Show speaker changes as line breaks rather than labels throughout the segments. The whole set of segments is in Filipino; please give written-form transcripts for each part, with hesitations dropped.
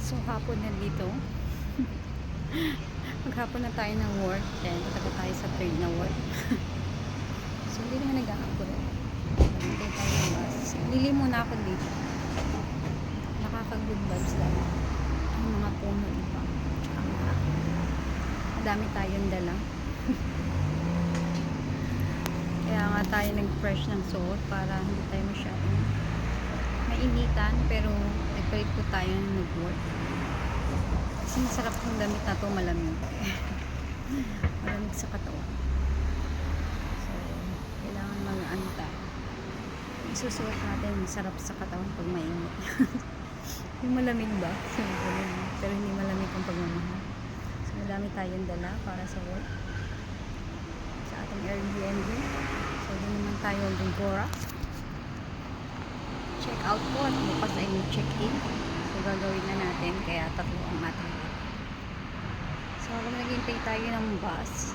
So, hapon na dito. Maghapon na tayo ng work. Then, pataga tayo sa third na work. So, hindi naman nag-aabot. Nagantay tayo ng bus. Lili muna ako dito. Nakaka-good vibes lang. Ang mga puno iba. Ang madami tayong dala. Kaya nga tayo nag-fresh ng suot para hindi tayo masyadong mainitan. Pero, nagpalit po tayo ng nag-work. Kasi masarap yung damit na to, malamig. Malamig sa katawan. So, kailangan mag-ano tayo. Isusuot natin, masarap sa katawan pag mainit. Yung malamig ba? Pero hindi malamig ang pagmamahal. So, madami tayong dala para sa work. Sa ating Airbnb. So, doon naman tayo Gora. Check out po at bukas ay check-in. So, gagawin na natin. Kaya tatlo ang ating work. So, habang naghihintay tayo ng bus,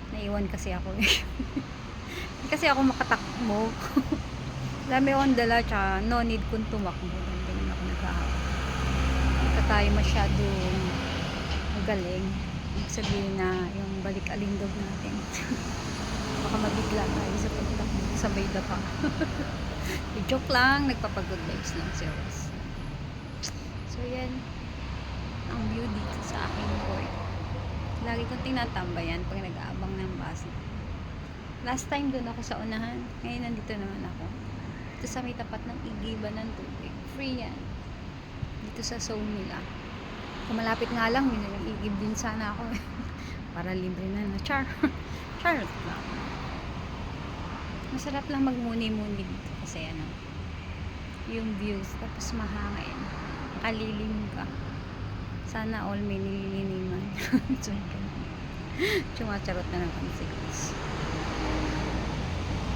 naiwan kasi ako eh. Kasi ako makatakbo. Dami akong dala, tsaka no need kong tumakbo. Ganyan ako naghahabol. Hindi tayo masyadong magaling. Ibig sabihin na yung balik alindog natin. Baka mabigla tayo sa pagtakbo. Sabay da pa. Joke lang, nagpapagood vibes lang si Ross. So yan, ang view dito sa aking work. Lagi kong tinatambayan pag nag-aabang ng bus. Last time doon ako sa unahan. Ngayon nandito naman ako. Dito sa may tapat ng igiban ng tubig. Free yan. Dito sa zone nila. Kung malapit nga lang, igib din sana ako. Para libre na na. Charot lang. Masarap lang magmuni-muni dito. Kasi ano, yung views. Tapos mahangin. Kalilim ka. Sana all may nililiniman. Charot na naman si Chris.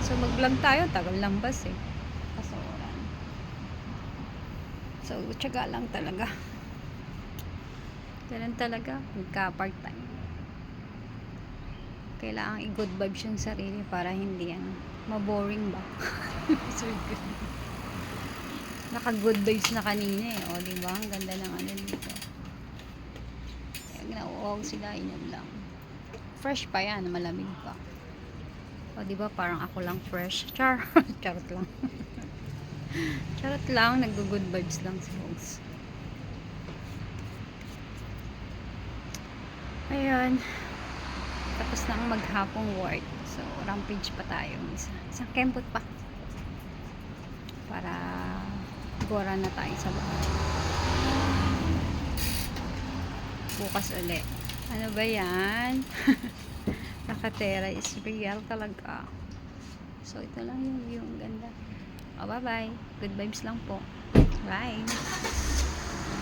So mag-vlog tayo, tagal lang bus eh. Kasoran. So tiyaga lang talaga. Ganun talaga, magka-part time. Kailangan i-good vibes yung sarili para hindi yan maboring ba. So good. Naka-good vibes na kanina eh. O diba, ang ganda ng ano dito. Nauuhaw sila, inom lang. Fresh pa yan, malamig pa. O diba, parang ako lang fresh. Charot lang. Charot lang, nag-good vibes lang si Hogs. Ayan. Tapos na ang maghapong work. So, rampage pa tayo. Isang kembot pa. Para gora na tayo sa bahay. Bukas uli. Ano ba yan? Nakatera is real talaga. So, ito lang yung view. Ang ganda. O, bye-bye. Good vibes lang po. Bye.